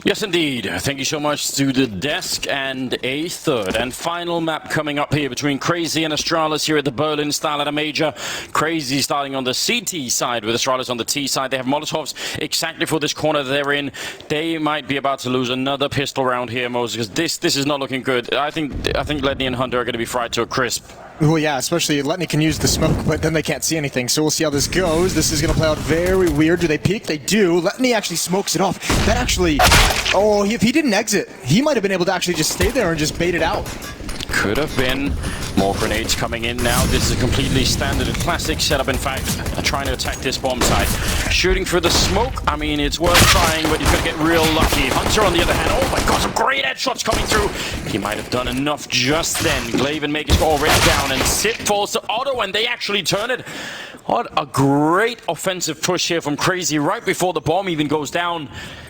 Yes, indeed. Thank you so much to the desk, and a third and final map coming up here between CR4ZY and Astralis here at the Berlin Starladder Major. CR4ZY starting on the CT side with Astralis on the T side. They have Molotovs exactly for this corner they're in. They might be about to lose another pistol round here, Moses, because this is not looking good. I think Letney and Hunter are going to be fried to a crisp. Well, yeah, especially Letney can use the smoke, but then they can't see anything. So we'll see how this goes. This is going to play out very weird. Do they peek? They do. Letney actually smokes it off. That actually... Oh, if he didn't exit, he might have been able to actually just stay there and just bait it out. Could have been. More grenades coming in now. This is a completely standard and classic setup, in fact. Trying to attack this bomb site. Shooting through the smoke. I mean, it's worth trying, but he's going to get real lucky. Hunter, on the other hand, oh my god, some great headshots coming through. He might have done enough just then. Glaven making it already down, and Sip falls to Otto, and they actually turn it. What a great offensive push here from CR4ZY right before the bomb even goes down.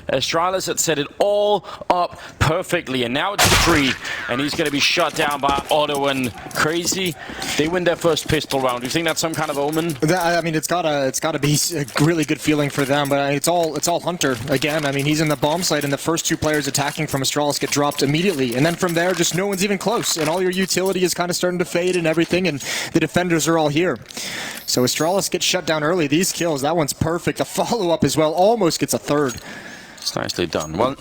Astralis had set it all up perfectly, and now it's dupreeh, and he's going to be shut down by Otto and CR4ZY. They win their first pistol round. Do you think that's some kind of omen? I mean, it's gotta be a really good feeling for them, but it's all Hunter again. I mean, he's in the bomb site, and the first two players attacking from Astralis get dropped immediately, and then from there, just no one's even close, and all your utility is kind of starting to fade and everything, and the defenders are all here. So Astralis gets shut down early. These kills, that one's perfect. A follow-up as well, almost gets a third. It's nicely done. Well,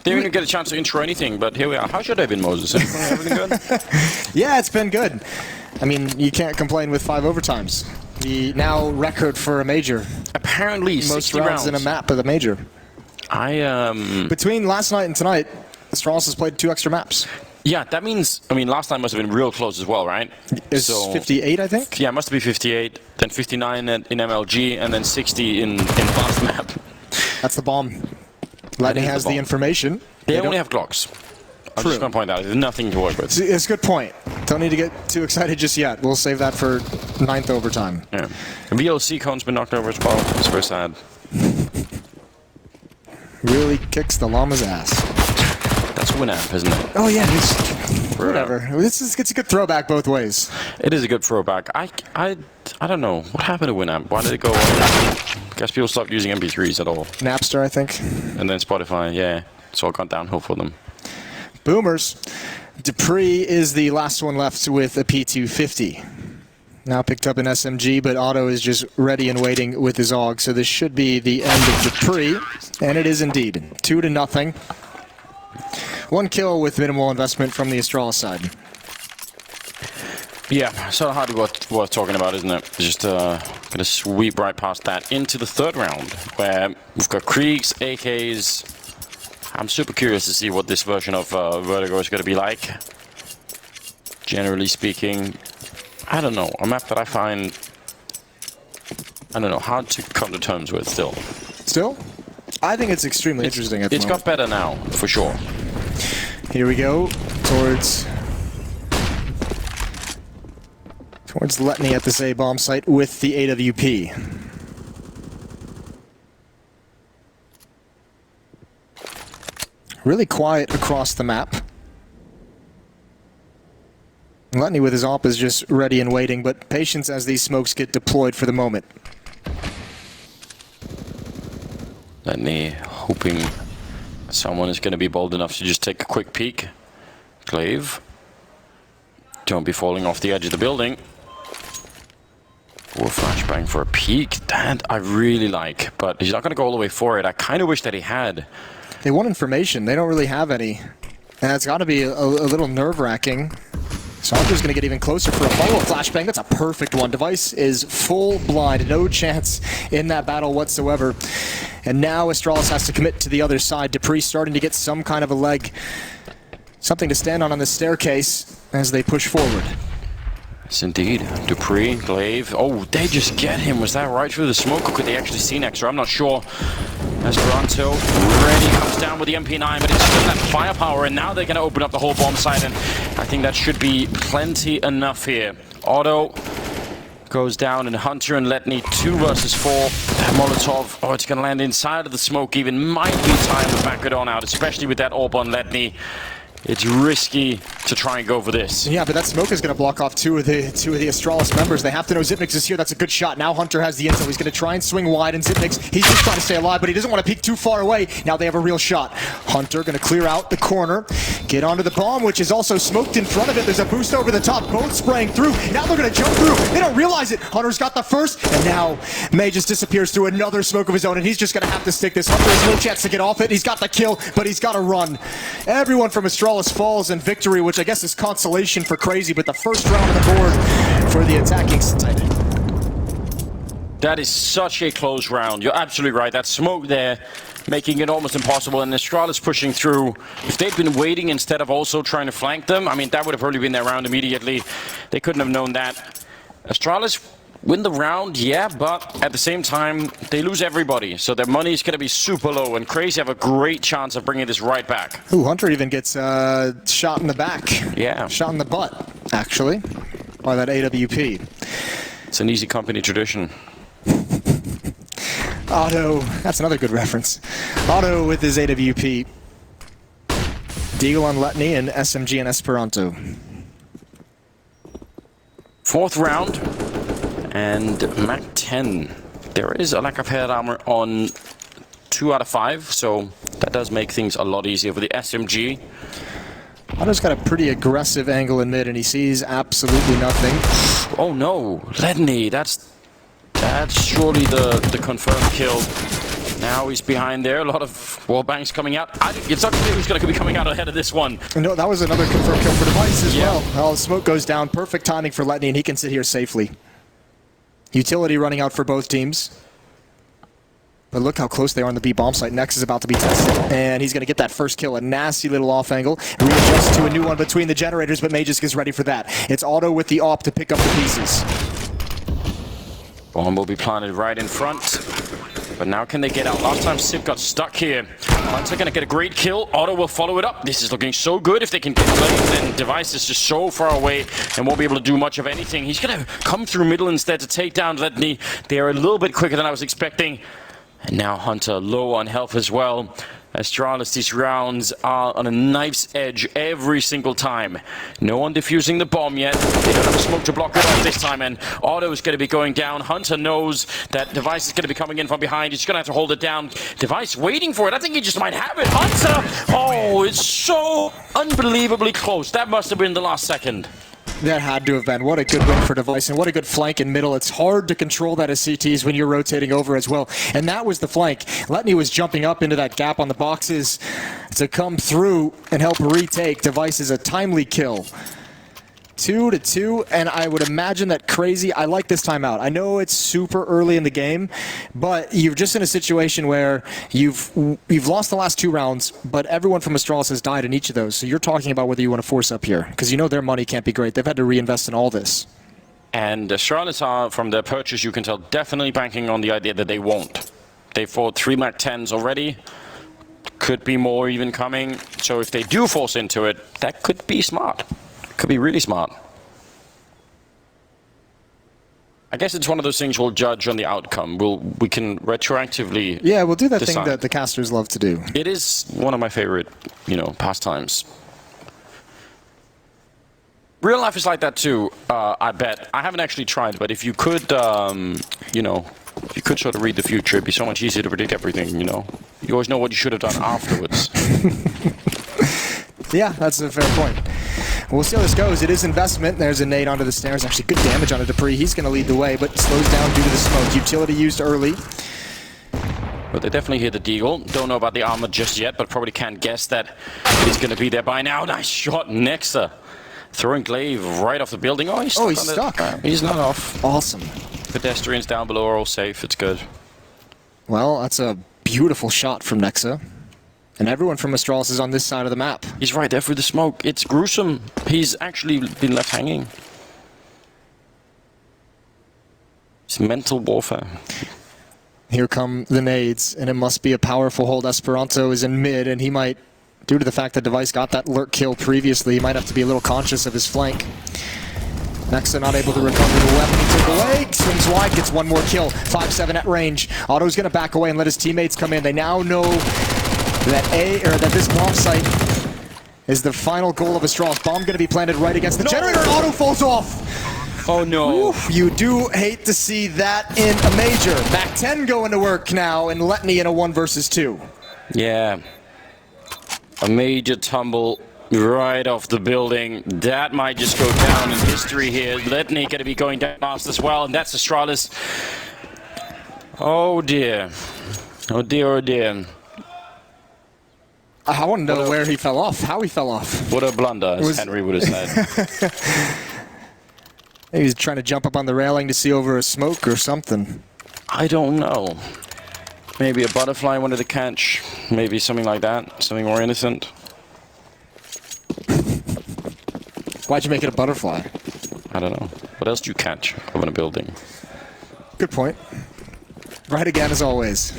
they didn't get a chance to intro anything, but here we are. How's your day been, Moses? Everything good? Yeah, it's been good. I mean, you can't complain with 5 overtimes. The now record for a major. Apparently, most 60 rounds rounds in a map of the major. Between last night and tonight, Astralis has played 2 extra maps. Yeah, that means, I mean, last time must have been real close as well, right? It's 58, I think? Yeah, it must be 58, then 59 in MLG, and then 60 in last map. That's the bomb. Letney has the information. They only have Glocks. I'm just going to point out, there's nothing to work with. It's a good point. Don't need to get too excited just yet. We'll save that for 9th overtime. Yeah. The VLC cone's been knocked over as well. It's very sad. Really kicks the llama's ass. That's a Winamp, isn't it? Oh yeah, whatever. It's a good throwback both ways. It is a good throwback. I don't know. What happened to Winamp? Why did it go away? I guess people stopped using MP3s at all. Napster, I think. And then Spotify, yeah. It's all gone downhill for them. Boomers. dupreeh is the last one left with a P250. Now picked up an SMG, but Otto is just ready and waiting with his AUG, so this should be the end of dupreeh, and it is indeed. 2-0. 1 kill with minimal investment from the Astralis side. Yeah, so hardly worth talking about, isn't it? Just gonna sweep right past that into the third round, where we've got Kriegs, AKs. I'm super curious to see what this version of Vertigo is gonna be like. Generally speaking, I don't know, a map that I find, I don't know, hard to come to terms with still. Still? I think it's extremely interesting at the moment. It's got better now, for sure. Here we go, towards Letney at this A bomb site with the AWP. Really quiet across the map. Letney with his AWP is just ready and waiting, but patience as these smokes get deployed for the moment. Letney hoping someone is going to be bold enough to just take a quick peek. Glaive. Don't be falling off the edge of the building. Or flashbang for a peek. That I really like, but he's not going to go all the way for it. I kind of wish that he had. They want information. They don't really have any. And it's got to be a little nerve-wracking. Saunders going to get even closer for a follow-up flashbang. That's a perfect one. Device is full blind. No chance in that battle whatsoever. And now Astralis has to commit to the other side. dupreeh starting to get some kind of a leg. Something to stand on the staircase as they push forward. Yes, indeed. dupreeh, Glaive. Oh, they just get him. Was that right through the smoke, or could they actually see Nexter? I'm not sure. Esperanto ready, comes down with the MP9, but it's still that firepower, and now they're going to open up the whole bomb site, and I think that should be plenty enough here. Otto goes down, and Hunter and Letney 2 versus 4. Molotov, oh, it's going to land inside of the smoke even. Might be time to back it on out, especially with that AWP on Letney. it's risky to try and go for this. Yeah, but that smoke is going to block off two of the Astralis members. They have to know Zipnix is here. That's a good shot. Now Hunter has the intel. He's going to try and swing wide, and Zipnix, he's just trying to stay alive, but he doesn't want to peek too far away. Now they have a real shot. Hunter going to clear out the corner, get onto the bomb, which is also smoked in front of it. There's a boost over the top, both spraying through. Now they're going to jump through. They don't realize it. Hunter's got the first, and now May just disappears through another smoke of his own, and he's just going to have to stick this. Hunter has no chance to get off it. He's got the kill, but he's got to run. Everyone from Astralis falls in victory, which I guess is consolation for CR4ZY, but the first round on the board for the attacking side. That is such a close round. You're absolutely right. That smoke there, making it almost impossible, and Astralis pushing through. If they'd been waiting instead of also trying to flank them, I mean, that would have probably been their round immediately. They couldn't have known that. Astralis win the round, yeah, but at the same time, they lose everybody, so their money is going to be super low, and CR4ZY have a great chance of bringing this right back. Ooh, Hunter even gets shot in the back. Yeah. Shot in the butt, actually, by that AWP. It's an easy company tradition. Otto, that's another good reference. Otto with his AWP. Deagle on Letney and SMG and Esperanto. Fourth round. And Mac 10. There is a lack of head armor on 2 out of 5, so that does make things a lot easier for the SMG. Otto's got a pretty aggressive angle in mid, and he sees absolutely nothing. Oh no, Letney, that's surely the confirmed kill. Now he's behind there, a lot of wall bangs coming out. It's not clear who's going to be coming out ahead of this one. No, that was another confirmed kill for Device as well. Well, the smoke goes down, perfect timing for Letney, and he can sit here safely. Utility running out for both teams. But look how close they are on the B bomb site. Nex is about to be tested, and he's going to get that first kill. A nasty little off angle. Readjusts to a new one between the generators, but May just gets ready for that. It's Otto with the AWP to pick up the pieces. Bomb will be planted right in front. But now can they get out? Last time Sip got stuck here. Hunter going to get a great kill. Otto will follow it up. This is looking so good. If they can get played, then Device is just so far away and won't be able to do much of anything. He's going to come through middle instead to take down Letney. They're a little bit quicker than I was expecting. And now Hunter low on health as well. Astralis, these rounds are on a knife's edge every single time. No one defusing the bomb yet. They don't have a smoke to block it off this time, and Otto is going to be going down. Hunter knows that Device is going to be coming in from behind. He's going to have to hold it down. Device waiting for it. I think he just might have it. Hunter! Oh, it's so unbelievably close. That must have been the last second. That had to have been. What a good win for Device, and what a good flank in middle. It's hard to control that as CTs when you're rotating over as well. And that was the flank. Letney was jumping up into that gap on the boxes to come through and help retake. Device is a timely kill. 2-2, and I would imagine that CR4ZY, I like this timeout. I know it's super early in the game, but you're just in a situation where you've lost the last 2 rounds, but everyone from Astralis has died in each of those. So you're talking about whether you want to force up here, because you know their money can't be great. They've had to reinvest in all this. And Astralis are, from their purchase, you can tell, definitely banking on the idea that they won't. They fought 3 Mac 10s already. Could be more even coming. So if they do force into it, that could be smart. Could be really smart. I guess it's one of those things we'll judge on the outcome. We can retroactively we'll do that decide. thing that the casters love to do. It is one of my favorite, pastimes. Real life is like that too, I bet. I haven't actually tried, but if you could, if you could sort of read the future, it'd be so much easier to predict everything, You always know what you should have done afterwards. Yeah, that's a fair point. We'll see how this goes. It is investment. There's a nade onto the stairs. Actually, good damage on a Dupree. He's going to lead the way, but slows down due to the smoke. Utility used early. But they definitely hit the deagle. Don't know about the armor just yet, but probably can't guess that he's going to be there by now. Nice shot, Nexa. Throwing Glaive right off the building. Oh, he's stuck. He's not off. Awesome. Pedestrians down below are all safe. It's good. Well, that's a beautiful shot from Nexa. And everyone from Astralis is on this side of the map. He's right there through the smoke. It's gruesome. He's actually been left hanging. It's mental warfare. Here come the nades, and it must be a powerful hold. Esperanto is in mid, and he might, due to the fact that Device got that lurk kill previously, he might have to be a little conscious of his flank. Nexa not able to recover the weapon he took away. Swings wide, gets one more kill. 5-7 at range. Otto's going to back away and let his teammates come in. They now know that this bomb site is the final goal of Astralis. Bomb going to be planted right against the generator. Auto falls off. Oh no. Oof, you do hate to see that in a major. Mac 10 going to work now, and Letney in a 1 versus 2. Yeah. A major tumble right off the building. That might just go down in history here. Letney going to be going down fast as well, and that's Astralis. Oh dear. Oh dear, oh dear. I want to know where he fell off, how he fell off. What a blunder, as Henry would have said. He was trying to jump up on the railing to see over a smoke or something. I don't know. Maybe a butterfly wanted to catch. Maybe something like that. Something more innocent. Why'd you make it a butterfly? I don't know. What else do you catch up in a building? Good point. Right again, as always.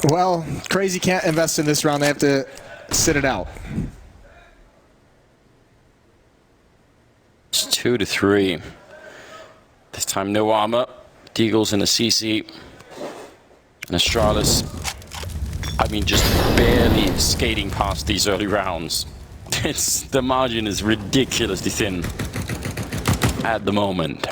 Well, Crazy can't invest in this round. They have to sit it out. It's 2-3. This time no armor. Deagle's in a CC. And Astralis, I mean, just barely skating past these early rounds. The margin is ridiculously thin at the moment.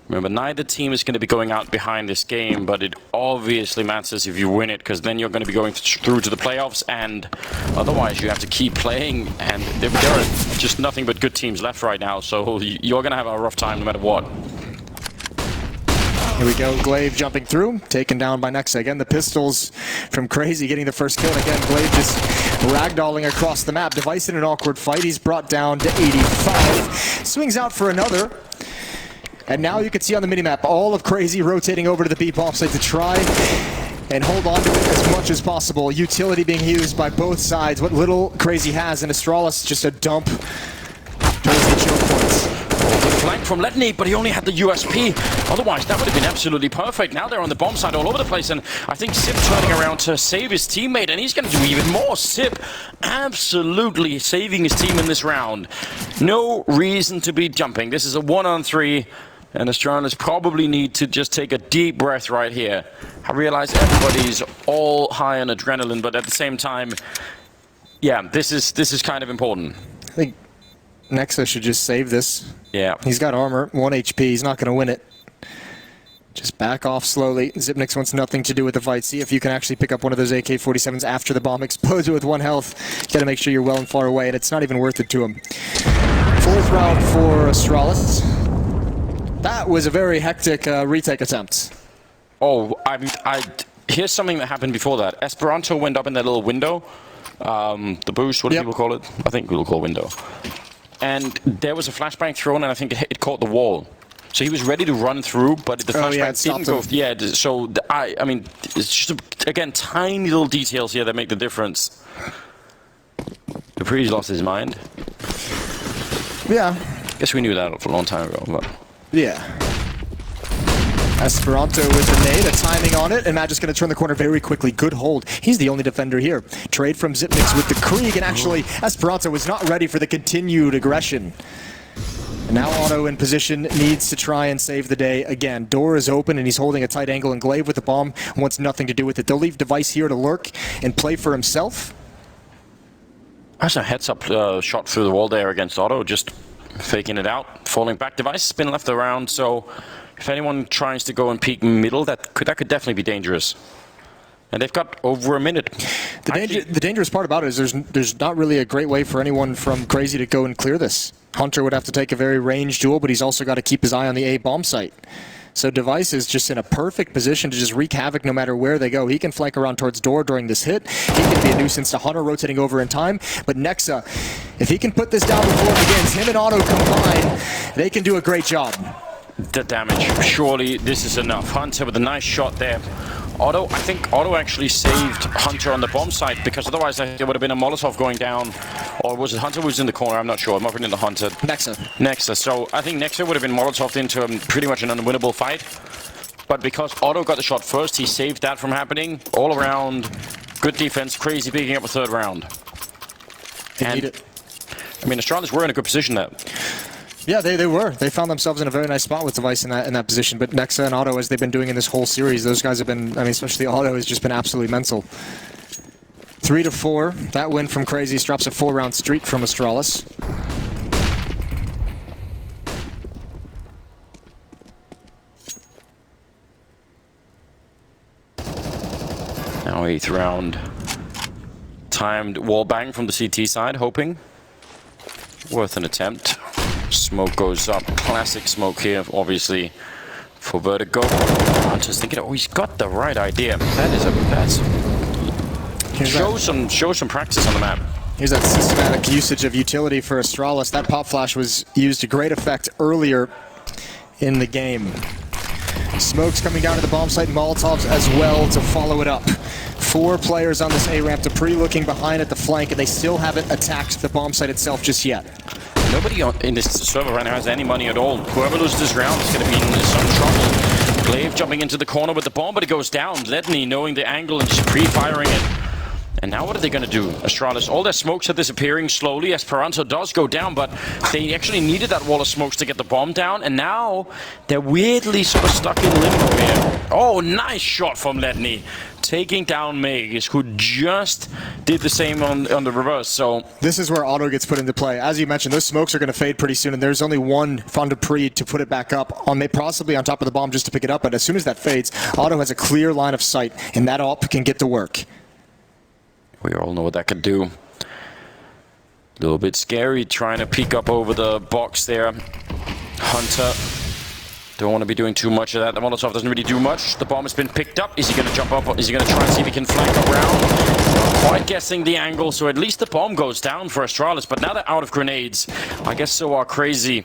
Remember, neither team is going to be going out behind this game, but it obviously matters if you win it, because then you're going to be going through to the playoffs, and otherwise you have to keep playing, and there are just nothing but good teams left right now, so you're going to have a rough time no matter what. Here we go, Glaive jumping through, taken down by Nexa. Again, the pistols from Crazy getting the first kill, and again, Glaive just ragdolling across the map. Device in an awkward fight, he's brought down to 85. Swings out for another. And now you can see on the minimap all of Crazy rotating over to the B bomb site to try and hold on to it as much as possible. Utility being used by both sides. What little Crazy has, and Astralis just a dump towards the choke points. The flank from Letney, but he only had the USP. Otherwise, that would have been absolutely perfect. Now they're on the bomb side all over the place, and I think Sip turning around to save his teammate, and he's going to do even more. Sip absolutely saving his team in this round. No reason to be jumping. This is a 1-on-3. And Astralis probably need to just take a deep breath right here. I realize everybody's all high on adrenaline, but at the same time, yeah, this is kind of important. I think Nexa should just save this. Yeah. He's got armor, 1 HP, he's not going to win it. Just back off slowly. Zipnix wants nothing to do with the fight. See if you can actually pick up one of those AK-47s after the bomb explodes with 1 health. You got to make sure you're well and far away, and it's not even worth it to him. 4th round for Astralis. That was a very hectic retake attempt. Oh, here's something that happened before that. Esperanto went up in that little window. The boost, what do people call it? I think we'll call window. And there was a flashbang thrown, and I think it caught the wall. So he was ready to run through, but the flashbang didn't go. Yeah, so I mean, it's just, again, tiny little details here that make the difference. Dupree's lost his mind. Yeah. Guess we knew that for a long time ago, but... Yeah. Esperanto with the nade, a timing on it, and Matt just going to turn the corner very quickly. Good hold. He's the only defender here. Trade from Zipnix with the Krieg, and actually Esperanto was not ready for the continued aggression. And now Otto in position, needs to try and save the day again. Door is open, and he's holding a tight angle, and Glaive with the bomb wants nothing to do with it. They'll leave Device here to lurk and play for himself. That's a heads-up shot through the wall there against Otto, just faking it out, falling back. Device has been left around, so if anyone tries to go and peek middle, that could definitely be dangerous. And they've got over a minute. The dangerous part about it is there's not really a great way for anyone from Crazy to go and clear this. Hunter would have to take a very ranged duel, but he's also got to keep his eye on the A bomb site. So Device is just in a perfect position to just wreak havoc no matter where they go. He can flank around towards Door during this hit. He can be a nuisance to Hunter rotating over in time. But Nexa, if he can put this down before it begins, him and Otto combined, they can do a great job. The damage. Surely this is enough. Hunter with a nice shot there. Otto, I think Otto actually saved Hunter on the bomb site, because otherwise there would have been a Molotov going down. Or was it Hunter who was in the corner? I'm not sure. I'm not into Hunter. Nexa. So I think Nexa would have been Molotoved into pretty much an unwinnable fight. But because Otto got the shot first, he saved that from happening. All around, good defense. Crazy picking up a 3rd round. Need it. I mean, Astralis were in a good position there. Yeah, they were. They found themselves in a very nice spot with Device in that position. But Nexa and Otto, as they've been doing in this whole series, those guys have been, I mean, especially Otto, has just been absolutely mental. 3-4. That win from Crazy drops a 4-round streak from Astralis. Now 8th round. Timed wall bang from the CT side, hoping. Worth an attempt. Smoke goes up. Classic smoke here, obviously, for Vertigo. I'm just thinking, oh, he's got the right idea. That's show some practice on the map. Here's that systematic usage of utility for Astralis. That pop flash was used to great effect earlier in the game. Smokes coming down to the bomb site, Molotovs as well to follow it up. 4 players on this A ramp, Dupree looking behind at the flank, and they still haven't attacked the bomb site itself just yet. Nobody in this server right now has any money at all. Whoever loses this round is going to be in some trouble. Glaive jumping into the corner with the bomb, but it goes down. Ledney knowing the angle and just pre-firing it. And now what are they going to do, Astralis? All their smokes are disappearing slowly. Esperanto does go down, but they actually needed that wall of smokes to get the bomb down. And now they're weirdly sort of stuck in limbo here. Oh, nice shot from Ledney. Taking down Magus, who just did the same on the reverse. So this is where Otto gets put into play. As you mentioned, those smokes are going to fade pretty soon, and there's only one Von Dupree to put it back up, possibly on top of the bomb just to pick it up. But as soon as that fades, Otto has a clear line of sight, and that AWP can get to work. We all know what that could do. A little bit scary trying to peek up over the box there. Hunter. Don't want to be doing too much of that. The Molotov doesn't really do much. The bomb has been picked up. Is he going to jump up? Or is he going to try and see if he can flank around? Not quite guessing the angle, so at least the bomb goes down for Astralis. But now they're out of grenades. I guess so are Crazy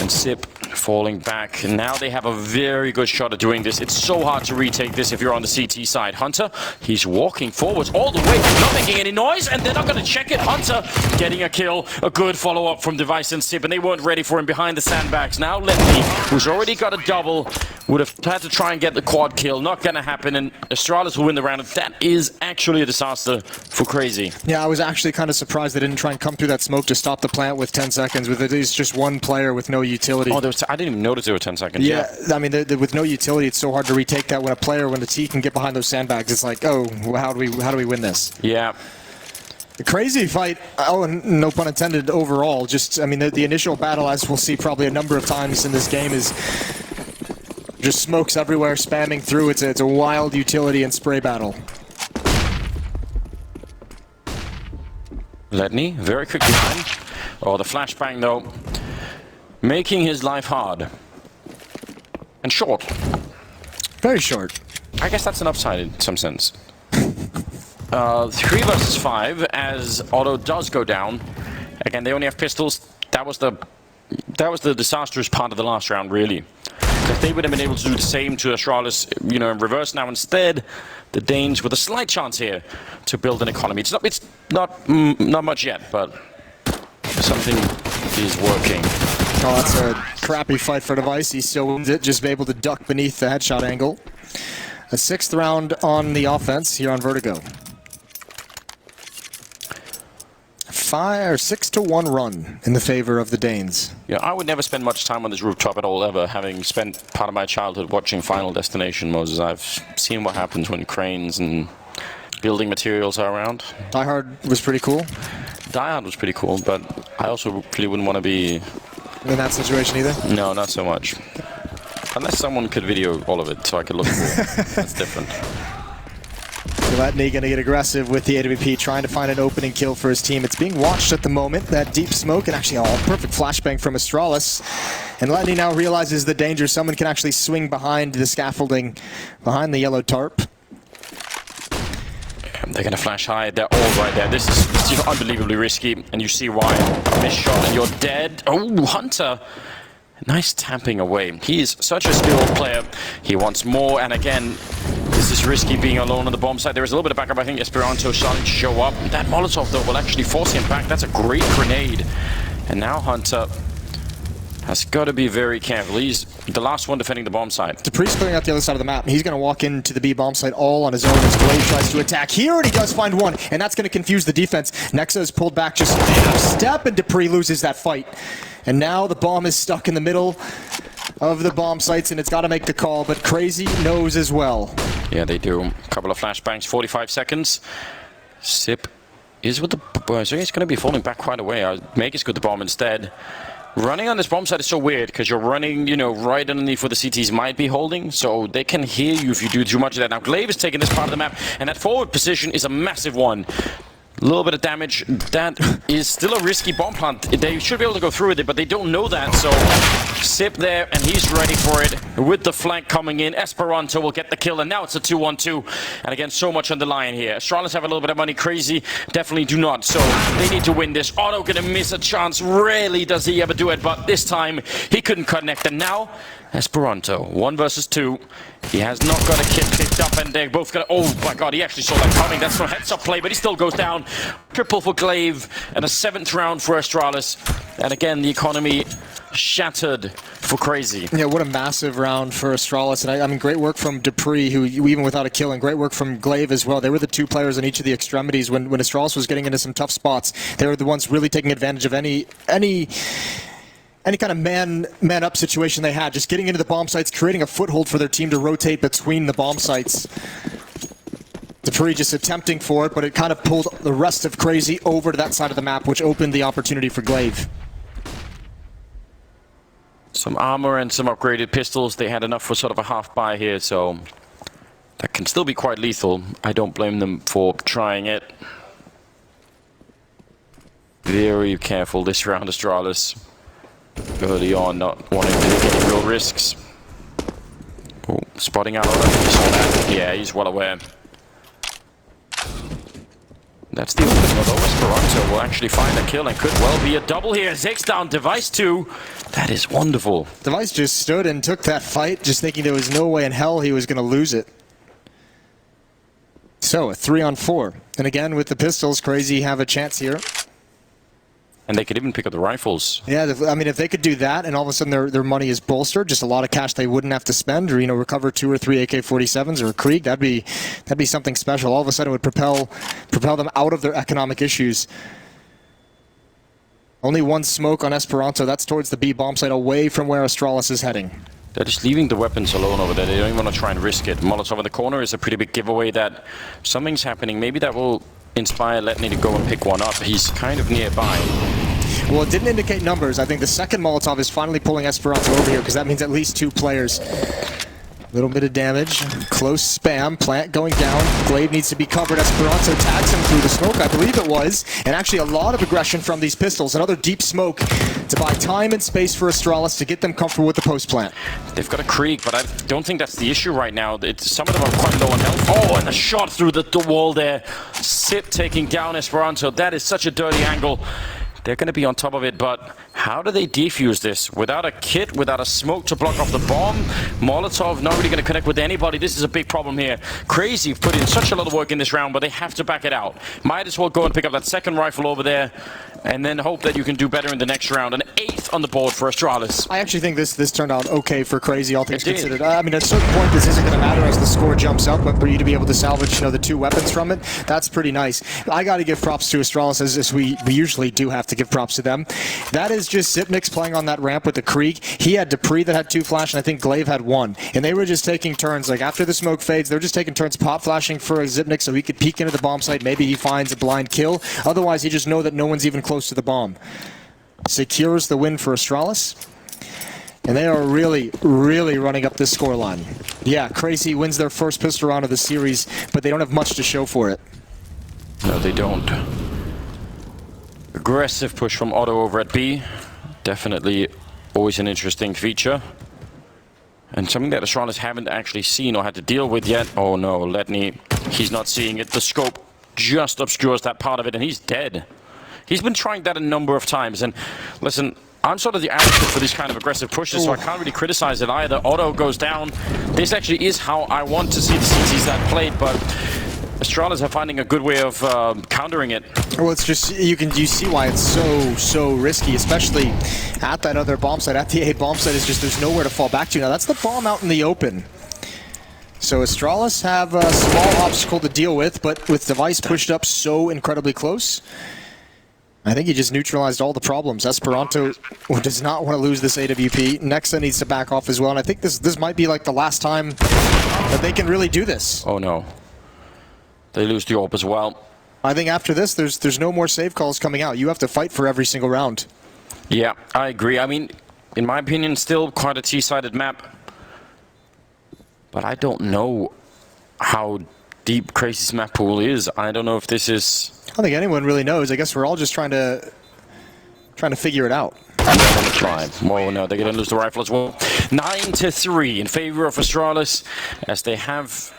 and Sip falling back. And now they have a very good shot at doing this. It's so hard to retake this if you're on the CT side. Hunter, he's walking forwards all the way, not making any noise, and they're not going to check it. Hunter getting a kill. A good follow-up from Device and Sip, and they weren't ready for him behind the sandbags. Now Ledney, who's already got a double, would have had to try and get the quad kill. Not going to happen, and Astralis will win the round. That is actually a disaster for Crazy. Yeah, I was actually kind of surprised they didn't try and come through that smoke to stop the plant with 10 seconds, with at least just one player with no utility. Oh, I didn't even notice there were 10 seconds. Yeah, I mean, with no utility, it's so hard to retake that when the T can get behind those sandbags. It's like, oh, how do we win this? Yeah. The Crazy fight, oh, and no pun intended, overall. Just, I mean, the initial battle, as we'll see probably a number of times in this game, is just smokes everywhere, spamming through. It's a wild utility and spray battle. Ledney, very quick behind. Oh, the flashbang, though, making his life hard. And short. Very short. I guess that's an upside in some sense. 3 versus 5, as Otto does go down. Again, they only have pistols. That was the disastrous part of the last round, really. Because they would have been able to do the same to Astralis, you know, in reverse. Now, instead, the Danes with a slight chance here to build an economy. It's not much yet, but something is working. Oh, that's a crappy fight for Device. He still wins it, just be able to duck beneath the headshot angle. A 6th round on the offense here on Vertigo. 6-1 run in the favor of the Danes. Yeah, I would never spend much time on this rooftop at all, ever, having spent part of my childhood watching Final Destination, Moses. I've seen what happens when cranes and building materials are around. Die Hard was pretty cool. Die Hard was pretty cool, but I also really wouldn't want to be in that situation either? No, not so much. Unless someone could video all of it so I could look cool. That's different. Ledney going to get aggressive with the AWP, trying to find an opening kill for his team. It's being watched at the moment, that deep smoke, and actually, perfect flashbang from Astralis. And Ledney now realizes the danger. Someone can actually swing behind the scaffolding, behind the yellow tarp. They're going to flash high. They're all right there. This is unbelievably risky, and you see why. Miss shot, and you're dead. Oh, Hunter. Nice tapping away. He is such a skilled player. He wants more, and again, this is risky being alone on the bomb site. There is a little bit of backup. I think Esperanto starting to show up. That Molotov, though, will actually force him back. That's a great grenade. And now Hunter has got to be very careful. He's the last one defending the bomb site. Dupree's clearing out the other side of the map. He's going to walk into the B bomb site all on his own as Glaive tries to attack. He already does find one, and that's going to confuse the defense. Nexa is pulled back just a step, and Dupree loses that fight. And now the bomb is stuck in the middle of the bomb sites, and it's got to make the call, but Crazy knows as well. Yeah, they do. A couple of flashbangs, 45 seconds. Sip is with the... So he's going to be falling back quite a way. Make is good the bomb instead. Running on this bomb site is so weird because you're running, you know, right underneath where the CTs might be holding, so they can hear you if you do too much of that. Now, Glaive is taking this part of the map, and that forward position is a massive one. A little bit of damage. That is still a risky bomb plant. They should be able to go through with it, but they don't know that, so Sip there, and he's ready for it. With the flank coming in, Esperanto will get the kill, and now it's a 2-1-2. And again, so much on the line here. Astralis have a little bit of money. Crazy definitely do not, so they need to win this. Otto gonna miss a chance. Rarely does he ever do it, but this time he couldn't connect, and now Esperanto, 1 versus 2. He has not got a kit picked up, and they're both gonna... Oh my god, he actually saw that coming. That's no heads-up play, but he still goes down. Triple for Glaive, and a 7th round for Astralis. And again, the economy shattered for Crazy. Yeah, what a massive round for Astralis. And I mean, great work from Dupree, who even without a kill, and great work from Glaive as well. They were the 2 players on each of the extremities when Astralis was getting into some tough spots. They were the ones really taking advantage of any kind of man-up situation they had, just getting into the bomb sites, creating a foothold for their team to rotate between the bomb sites. Dupree just attempting for it, but it kind of pulled the rest of Crazy over to that side of the map, which opened the opportunity for Glaive. Some armor and some upgraded pistols. They had enough for sort of a half buy here, so that can still be quite lethal. I don't blame them for trying it. Very careful this round, Astralis. Early on, not wanting to take any real risks. Oh, spotting out. You saw that. Yeah, he's well aware. That's the opening, although Esperanto will actually find a kill and could well be a double here. Zig's down, Device 2. That is wonderful. Device just stood and took that fight, just thinking there was no way in hell he was going to lose it. So, a 3-on-4. And again, with the pistols, Crazy have a chance here. And they could even pick up the rifles. Yeah, I mean, if they could do that, and all of a sudden their money is bolstered, just a lot of cash they wouldn't have to spend, or, you know, recover 2 or 3 AK-47s or a Krieg, that'd be something special. All of a sudden it would propel them out of their economic issues. Only 1 smoke on Esperanto. That's towards the B bomb site, away from where Astralis is heading. They're just leaving the weapons alone over there. They don't even want to try and risk it. Molotov in the corner is a pretty big giveaway that something's happening. Maybe that will inspire Letney to go and pick one up. He's kind of nearby. Well, it didn't indicate numbers. I think the second Molotov is finally pulling Esperanto over here, because that means at least 2 players. Little bit of damage. Close spam. Plant going down. Glaive needs to be covered. Esperanto tags him through the smoke, I believe it was. And actually a lot of aggression from these pistols. Another deep smoke to buy time and space for Astralis to get them comfortable with the post plant. They've got a Krieg, but I don't think that's the issue right now. Some of them are quite low on health. Oh, and a shot through the wall there. Sip taking down Esperanto. That is such a dirty angle. They're going to be on top of it, but how do they defuse this? Without a kit, without a smoke to block off the bomb, Molotov not really going to connect with anybody. This is a big problem here. Crazy put in such a lot of work in this round, but they have to back it out. Might as well go and pick up that second rifle over there, and then hope that you can do better in the next round. An 8th on the board for Astralis. I actually think this turned out okay for Crazy, all things considered. I mean, at a certain point, this isn't going to matter as the score jumps up, but for you to be able to salvage, you know, the 2 weapons from it, that's pretty nice. I got to give props to Astralis, as we usually do have to give props to them. That is just Zipnik's playing on that ramp with the Krieg. He had Dupree that had 2 flash, and I think Glaive had 1. And they were just taking turns. Like, after the smoke fades, they were just taking turns pop flashing for Zipnik so he could peek into the bomb site. Maybe he finds a blind kill. Otherwise, you just know that no one's even close to the bomb. Secures the win for Astralis. And they are really, really running up this scoreline. Yeah, Crazy wins their first pistol round of the series, but they don't have much to show for it. No, they don't. Aggressive push from Otto over at B. Definitely always an interesting feature. And something that Astralis haven't actually seen or had to deal with yet. Oh no, Letney, he's not seeing it. The scope just obscures that part of it, and he's dead. He's been trying that a number of times, and listen, I'm sort of the advocate for these kind of aggressive pushes, so I can't really criticize it either. Otto goes down. This actually is how I want to see the CTs that played, but Astralis are finding a good way of countering it. Well, it's just, you see why it's so risky, especially at that other bomb site. At the A bomb site, is just there's nowhere to fall back to. Now, that's the bomb out in the open. So Astralis have a small obstacle to deal with, but with Device pushed up so incredibly close, I think he just neutralized all the problems. Esperanto does not want to lose this AWP. Nexa needs to back off as well, and I think this might be like the last time that they can really do this. Oh no. They lose the AWP as well. I think after this, there's no more save calls coming out. You have to fight for every single round. Yeah, I agree. I mean, in my opinion, still quite a T-sided map. But I don't know how deep Crazy's map pool is. I don't know if this is... I don't think anyone really knows. I guess we're all just trying to figure it out. Try. Oh no, they're going to lose the rifle as well. 9-3 in favor of Astralis, as they have...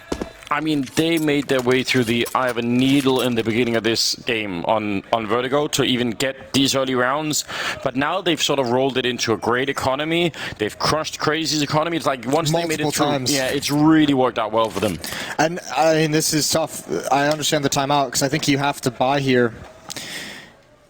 I mean, they made their way through the eye of a needle in the beginning of this game on Vertigo to even get these early rounds. But now they've sort of rolled it into a great economy. They've crushed Crazy's economy. It's like once they made it through, times. yeah, it's really worked out well for them. And I mean, this is tough. I understand the timeout because I think you have to buy here.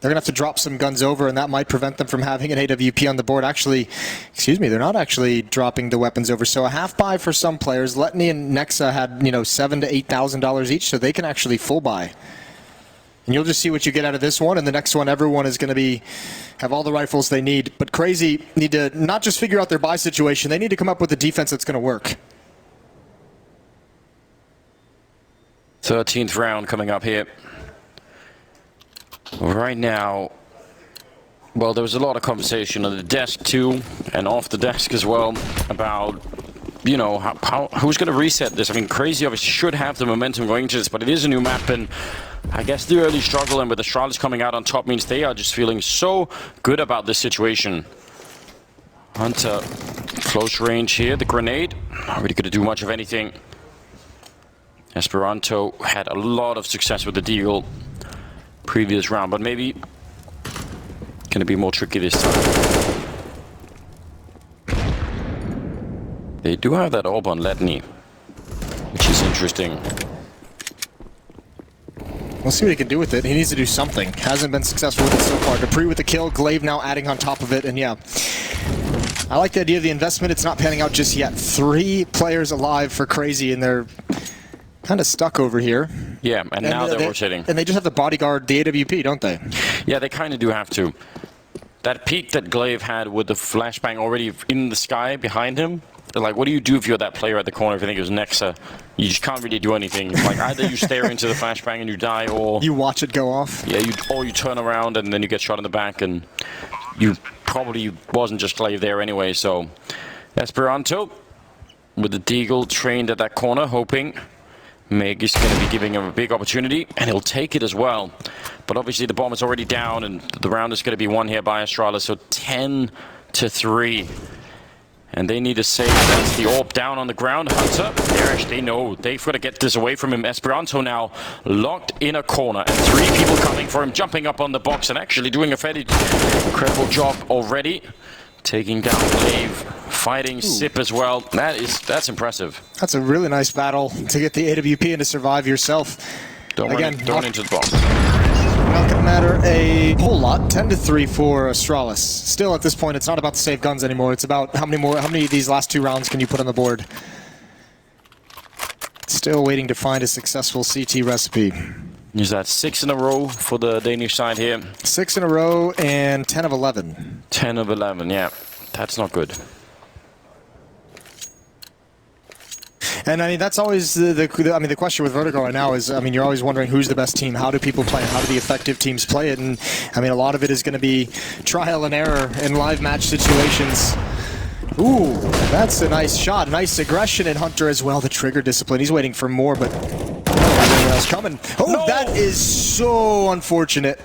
They're going to have to drop some guns over, and that might prevent them from having an AWP on the board. Actually, excuse me, they're not actually dropping the weapons over. So a half buy for some players. Letney and Nexa had, you know, $7,000 to $8,000 each, so they can actually full buy. And you'll just see what you get out of this one, and the next one, everyone is going to have all the rifles they need. But Crazy need to not just figure out their buy situation, they need to come up with a defense that's going to work. 13th round coming up here. Right now, well, there was a lot of conversation on the desk too, and off the desk as well, about, you know, who's going to reset this. I mean, Crazy obviously should have the momentum going into this, but it is a new map, and I guess the early struggle, and with the Astralis coming out on top, means they are just feeling so good about this situation. Hunter, close range here, the grenade, not really going to do much of anything. Esperanto had a lot of success with the deagle previous round, but maybe gonna be more tricky this time. They do have that orb on Letney, which is interesting. We'll see what he can do with it. He needs to do something. Hasn't been successful with it so far. Dupree with the kill, Glaive now adding on top of it, and yeah. I like the idea of the investment. It's not panning out just yet. 3 players alive for Crazy, and they're kind of stuck over here. Yeah, and now they're rotating. And they just have to bodyguard the AWP, don't they? Yeah, they kind of do have to. That peak that Glaive had with the flashbang already in the sky behind him, like, what do you do if you're that player at the corner if you think it was Nexa? You just can't really do anything. Like, either you stare into the flashbang and you die, or... You watch it go off? Yeah, or you turn around and then you get shot in the back, and you probably wasn't just Glaive there anyway, so... Esperanto, with the deagle trained at that corner, hoping... Meg is going to be giving him a big opportunity, and he'll take it as well. But obviously the bomb is already down, and the round is going to be won here by Astralis, so 10-3. And they need to save. That's the orb down on the ground. Hunter, they know they've got to get this away from him. Esperanto now locked in a corner, and 3 people coming for him, jumping up on the box and actually doing a fairly incredible job already. Taking down Glaive, fighting Sip as well. That's impressive. That's a really nice battle to get the AWP and to survive yourself. Don't run into the box. Not going to matter a whole lot. 10-3 for Astralis. Still, at this point, it's not about the save guns anymore. It's about how many of these last 2 rounds can you put on the board. Still waiting to find a successful CT recipe. Is that 6 in a row for the Danish side here? 6 in a row and 10 of 11. 10 of 11, yeah. That's not good. And I mean, that's always the question with Vertigo right now is, I mean, you're always wondering who's the best team, how do people play, how do the effective teams play it, and I mean, a lot of it is going to be trial and error in live match situations. Ooh, that's a nice shot, nice aggression in Hunter as well, the trigger discipline. He's waiting for more, but anyone else coming. Oh, no! That is so unfortunate.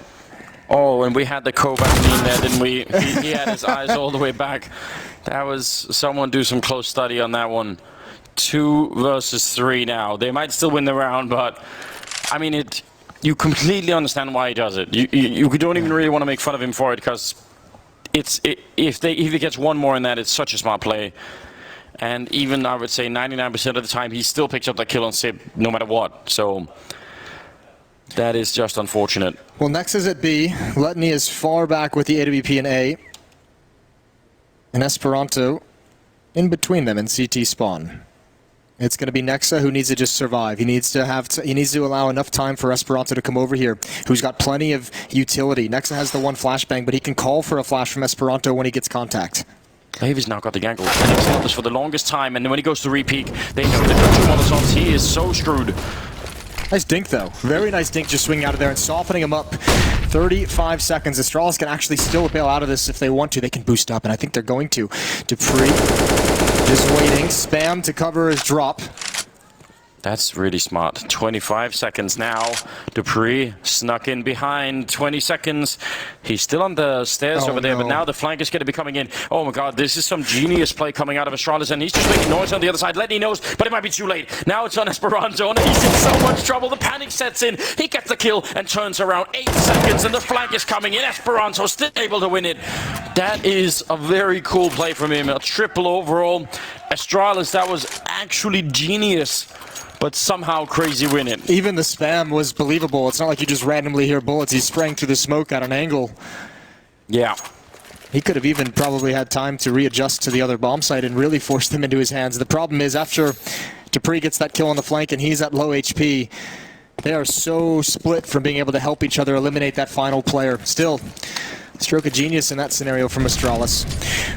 Oh, and we had the Kovac in there, didn't we? He had his eyes all the way back. That was, someone do some close study on that one. 2 versus 3 now. They might still win the round, but I mean, you completely understand why he does it. You don't even really want to make fun of him for it, because if he gets one more in that, it's such a smart play. And even, I would say, 99% of the time, he still picks up that kill on Sip, no matter what. So that is just unfortunate. Well, next is at B. Letney is far back with the AWP in A. And Esperanto in between them in CT spawn. It's going to be Nexa who needs to just survive. He needs to allow enough time for Esperanto to come over here, who's got plenty of utility. Nexa has the 1 flashbang, but he can call for a flash from Esperanto when he gets contact. Glaive has now got the angle, and he's held this for the longest time, and when he goes to re-peek, they know they've got 2 Molotovs. He is so screwed. Nice dink, though. Very nice dink just swinging out of there and softening him up. 35 seconds. Astralis can actually still bail out of this if they want to. They can boost up, and I think they're going to. Dupree just waiting. Spam to cover his drop. That's really smart. 25 seconds now. Dupree snuck in behind. 20 seconds. He's still on the stairs over there, but now the flank is going to be coming in. Oh my god, this is some genius play coming out of Astralis, and he's just making noise on the other side. Letty knows, but it might be too late. Now it's on Esperanto, and he's in so much trouble. The panic sets in. He gets the kill and turns around. 8 seconds, and the flank is coming in. Esperanto still able to win it. That is a very cool play from him. A triple overall. Astralis, that was actually genius. But somehow crazy win it. Even the spam was believable. It's not like you just randomly hear bullets. He sprang through the smoke at an angle. Yeah. He could have even probably had time to readjust to the other bomb site and really force them into his hands. The problem is after Dupree gets that kill on the flank and he's at low HP, they are so split from being able to help each other eliminate that final player. Still, stroke of genius in that scenario from Astralis.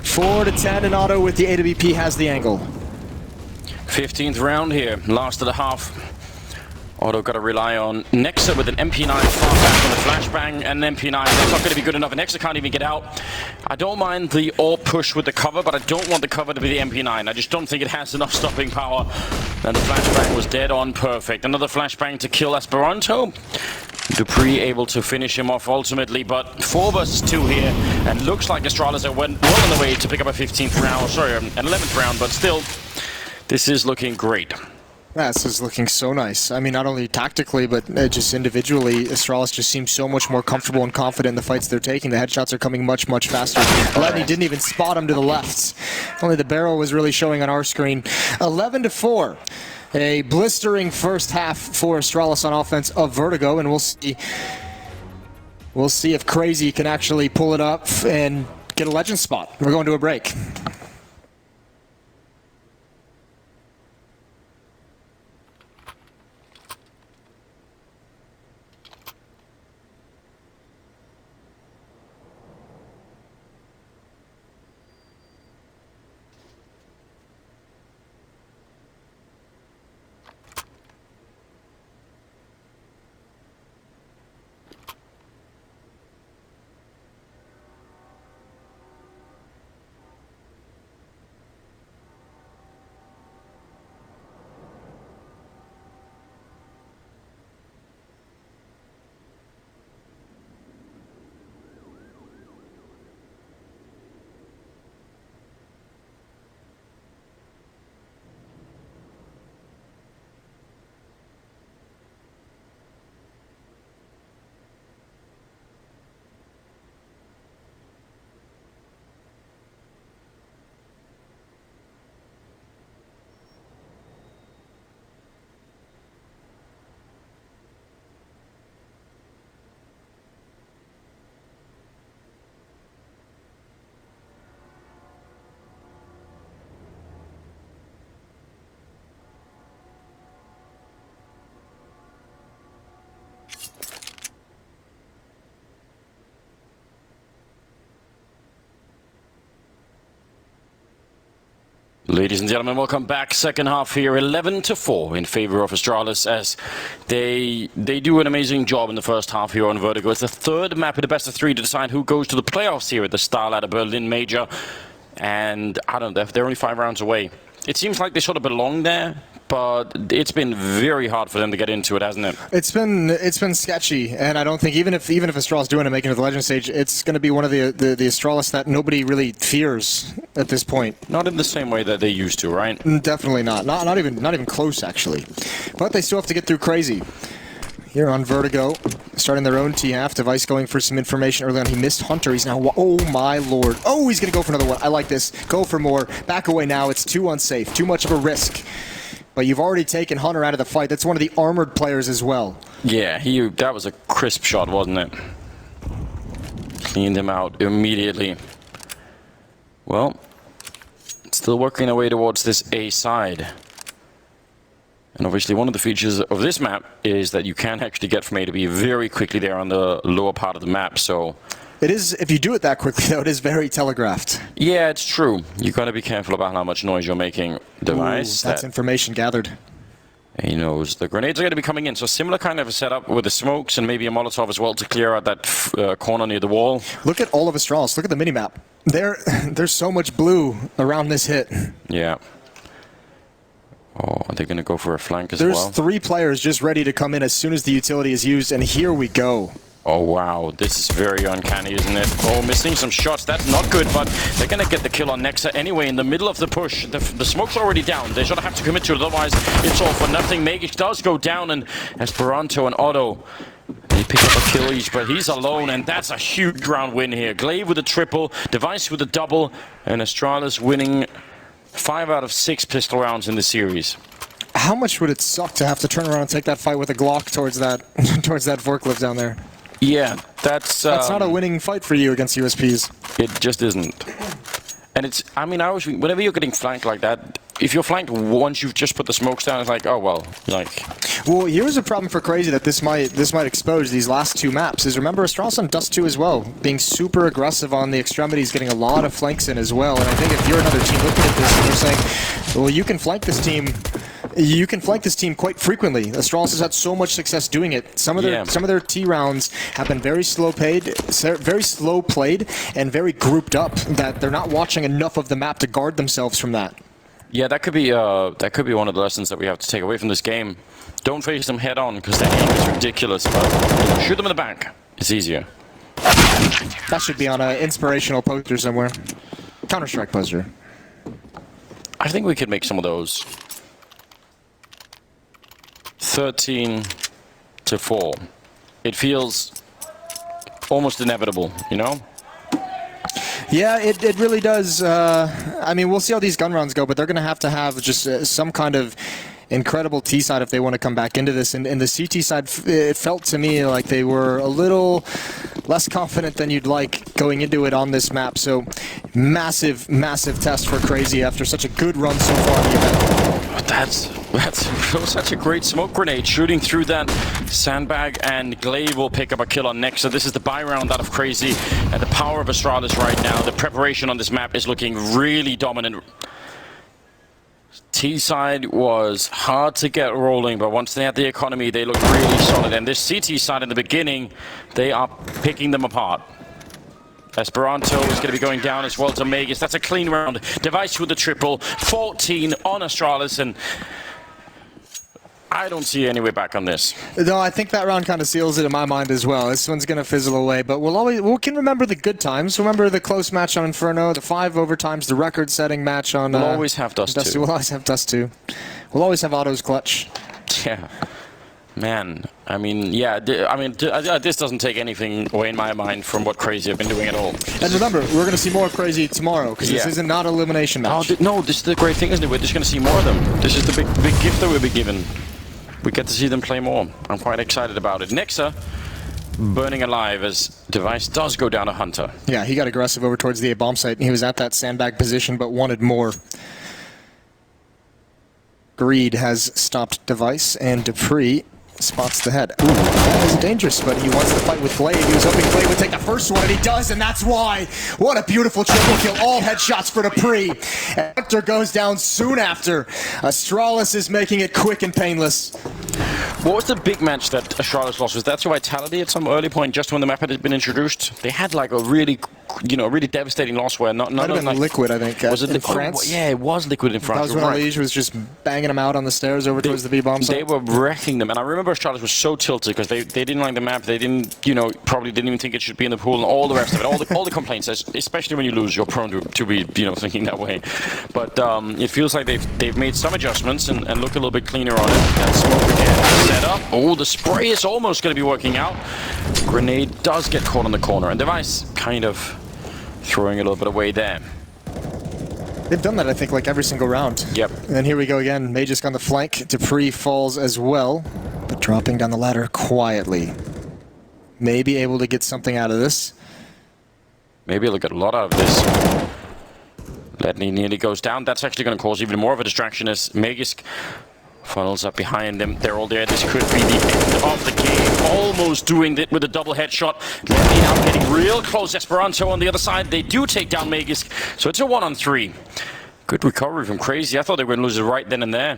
4-10 in auto with the AWP has the angle. 15th round here, last of the half. Otto got to rely on Nexa with an MP9 far back on the flashbang, and MP9 that's not going to be good enough, and Nexa can't even get out. I don't mind the AWP push with the cover, but I don't want the cover to be the MP9. I just don't think it has enough stopping power. And the flashbang was dead on perfect. Another flashbang to kill Esperanto. Dupree able to finish him off ultimately, but 4 versus 2 here, and looks like Astralis went well on the way to pick up a 15th round, sorry, an 11th round, but still, this is looking great. This is looking so nice. I mean, not only tactically, but just individually, Astralis just seems so much more comfortable and confident in the fights they're taking. The headshots are coming much, much faster. Letty didn't even spot him to the left. Only the barrel was really showing on our screen. 11-4. A blistering first half for Astralis on offense of Vertigo, and we'll see if CR4ZY can actually pull it up and get a legend spot. We're going to a break. Ladies and gentlemen, welcome back. Second half here, 11-4 in favor of Astralis, as they do an amazing job in the first half here on Vertigo. It's the third map in the best of 3 to decide who goes to the playoffs here at the Starladder Berlin Major. And I don't know, they're only 5 rounds away. It seems like they sort of belong there, but it's been very hard for them to get into it, hasn't it? It's been sketchy, and I don't think even if Astralis do end up making it to the Legend stage, it's going to be one of the Astralis that nobody really fears at this point. Not in the same way that they used to, right? Definitely not. Not even close, actually. But they still have to get through CR4ZY. Here on Vertigo, starting their own T-half. Device going for some information early on. He missed Hunter. He's now... Oh, my lord. Oh, he's going to go for another one. I like this. Go for more. Back away now. It's too unsafe. Too much of a risk. But you've already taken Hunter out of the fight. That's one of the armored players as well. Yeah, that was a crisp shot, wasn't it? Cleaned him out immediately. Well, still working our way towards this A side. And obviously one of the features of this map is that you can actually get from A to B very quickly there on the lower part of the map, so... It is, if you do it that quickly though, it is very telegraphed. Yeah, it's true. You gotta be careful about how much noise you're making. Device. Ooh, that's information gathered. He knows the grenades are going to be coming in. So similar kind of a setup with the smokes and maybe a Molotov as well to clear out that corner near the wall. Look at all of Astralis. Look at the minimap. There's so much blue around this hit. Yeah. Oh, are they going to go for a flank as well? There's 3 players just ready to come in as soon as the utility is used, and here we go. Oh, wow. This is very uncanny, isn't it? Oh, missing some shots. That's not good, but they're going to get the kill on Nexa anyway in the middle of the push. The smoke's already down. They should have to commit to it, otherwise it's all for nothing. Magic does go down, and Esperanto and Otto, they pick up a kill each, but he's alone, and that's a huge round win here. Glaive with a triple, Device with a double, and Astralis winning 5 out of 6 pistol rounds in the series. How much would it suck to have to turn around and take that fight with a Glock towards that towards that forklift down there? Yeah, that's not a winning fight for you against USPs. It just isn't. And it's, I mean, I always, whenever you're getting flanked like that, if you're flanked once you've just put the smokes down, it's like, oh well, like. Well, here's a problem for Crazy that this might expose these last 2 maps. Is remember Astralis on Dust 2 as well, being super aggressive on the extremities, getting a lot of flanks in as well. And I think if you're another team looking at this and you're saying, well, you can flank this team. You can flank this team quite frequently. Astralis has had so much success doing it. Some of their T rounds have been very slow played, and very grouped up. That they're not watching enough of the map to guard themselves from that. Yeah, that could be one of the lessons that we have to take away from this game. Don't face them head on because their aim is ridiculous. But shoot them in the back. It's easier. That should be on an inspirational poster somewhere. Counter-Strike poster. I think we could make some of those. 13 to 4. It feels almost inevitable, you know? Yeah, it really does. I mean, we'll see how these gun rounds go, but they're going to have just some kind of incredible T side if they want to come back into this. And the CT side, it felt to me like they were a little less confident than you'd like going into it on this map. So massive, massive test for Crazy after such a good run so far in the event. That's such a great smoke grenade shooting through that sandbag, and Glaive will pick up a kill on Nexa. This is the buy round out of Crazy, and the power of Astralis right now. The preparation on this map is looking really dominant. T side was hard to get rolling, but once they had the economy, they looked really solid. And this CT side in the beginning, they are picking them apart. Esperanto is going to be going down as well to Magus. That's a clean round. Device with the triple. 14 on Astralis, and I don't see any way back on this. No, I think that round kind of seals it in my mind as well. This one's going to fizzle away, but we can remember the good times. Remember the close match on Inferno, the 5 overtimes, the record-setting match on... We'll always have Dust 2. We'll always have Dust 2. We'll always have Otto's clutch. Yeah. Man, I mean, yeah, this doesn't take anything away in my mind from what Crazy have been doing at all. And remember, we're going to see more of Crazy tomorrow, because this isn't not an elimination match. Oh, no, this is the great thing, isn't it? We're just going to see more of them. This is the big gift that we'll be given. We get to see them play more. I'm quite excited about it. Nexa, burning alive as Device does go down a Hunter. Yeah, he got aggressive over towards the A-bomb site. He was at that sandbag position, but wanted more. Greed has stopped Device, and Dupree spots the head. Ooh, that is dangerous, but he wants to fight with Glaive. He was hoping Glaive would take the first one, and he does, and that's why. What a beautiful triple kill. All headshots for Dupree. And Hunter goes down soon after. Astralis is making it quick and painless. What was the big match that Astralis lost? Was that to Vitality at some early point, just when the map had been introduced? They had like a really, really devastating loss where not might have been like, Liquid, I think. Was it in France? Yeah, it was Liquid in France. That was when Lige was just banging them out on the stairs over towards the B-bomb site. They were wrecking them, and I remember Astralis was so tilted because they didn't like the map. They didn't, probably didn't even think it should be in the pool, and all the rest of it, all the complaints. Especially when you lose, you're prone to be, thinking that way. But it feels like they've made some adjustments and look a little bit cleaner on it. That smoke again set up. Oh, the spray is almost going to be working out. Grenade does get caught in the corner, and Device kind of throwing a little bit away there. They've done that, I think, like every single round. Yep. And here we go again. Magisk on the flank. Dupree falls as well, but dropping down the ladder quietly. Maybe able to get something out of this. Maybe he'll get a lot out of this. Ledney nearly goes down. That's actually going to cause even more of a distraction as Magisk funnels up behind them. They're all there. This could be the end of the game. Almost doing it with a double headshot. Ledney now getting real close. Esperanto on the other side. They do take down Magisk. So it's a 1-on-3. Good recovery from Crazy. I thought they were going to lose it right then and there.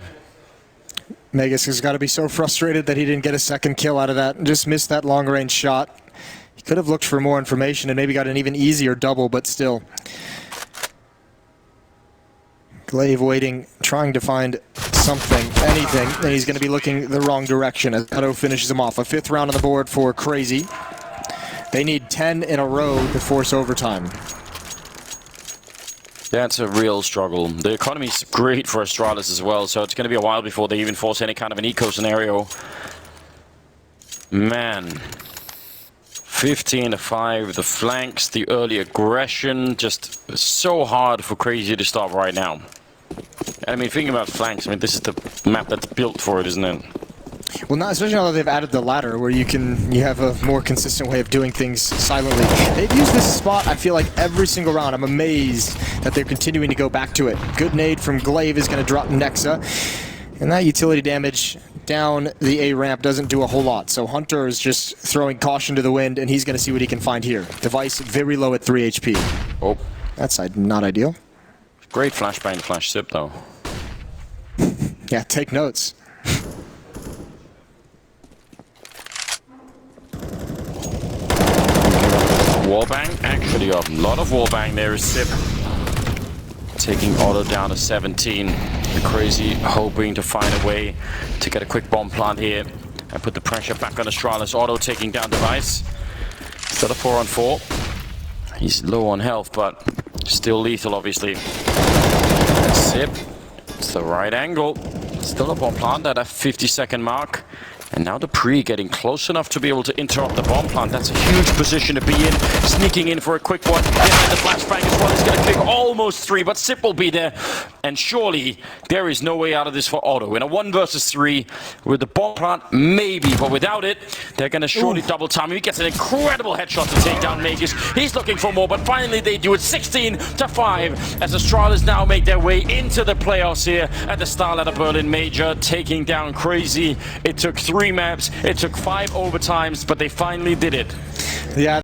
Megas has got to be so frustrated that he didn't get a second kill out of that and just missed that long-range shot. He could have looked for more information and maybe got an even easier double, but still. Glaive waiting, trying to find something, anything, and he's going to be looking the wrong direction as Otto finishes him off. A 5th round on the board for CR4ZY. They need 10 in a row to force overtime. That's a real struggle. The economy's great for Astralis as well, so it's going to be a while before they even force any kind of an eco scenario. Man. 15-5, the flanks, the early aggression, just so hard for CR4ZY to stop right now. I mean, thinking about flanks, I mean, this is the map that's built for it, isn't it? Well, not especially now that they've added the ladder, where you have a more consistent way of doing things silently. They've used this spot, I feel like, every single round. I'm amazed that they're continuing to go back to it. Good nade from Glaive is going to drop Nexa, and that utility damage down the A ramp doesn't do a whole lot. So Hunter is just throwing caution to the wind, and he's going to see what he can find here. Device very low at 3 HP. Oh, that's not ideal. Great flashbang, flash sip though. Yeah, take notes. Wallbang, actually a lot of wallbang there is Sip. Taking Otto down to 17. CR4ZY hoping to find a way to get a quick bomb plant here and put the pressure back on Astralis. Otto taking down Device. Still a 4-on-4. He's low on health, but still lethal, obviously. And Sip, it's the right angle. Still a bomb plant at a 50-second mark. And now the pre getting close enough to be able to interrupt the bomb plant. That's a huge position to be in. Sneaking in for a quick one. Behind the flashbang as well. He's going to click almost 3, but Sip will be there. And surely there is no way out of this for Otto. In a 1 versus 3 with the bomb plant, maybe. But without it, they're going to surely double time. He gets an incredible headshot to take down Magus. He's looking for more, but finally they do it 16-5 as Astralis now make their way into the playoffs here at the Starladder Berlin Major, taking down CR4ZY. It took 3 maps, it took 5 overtimes, but they finally did it. Yeah.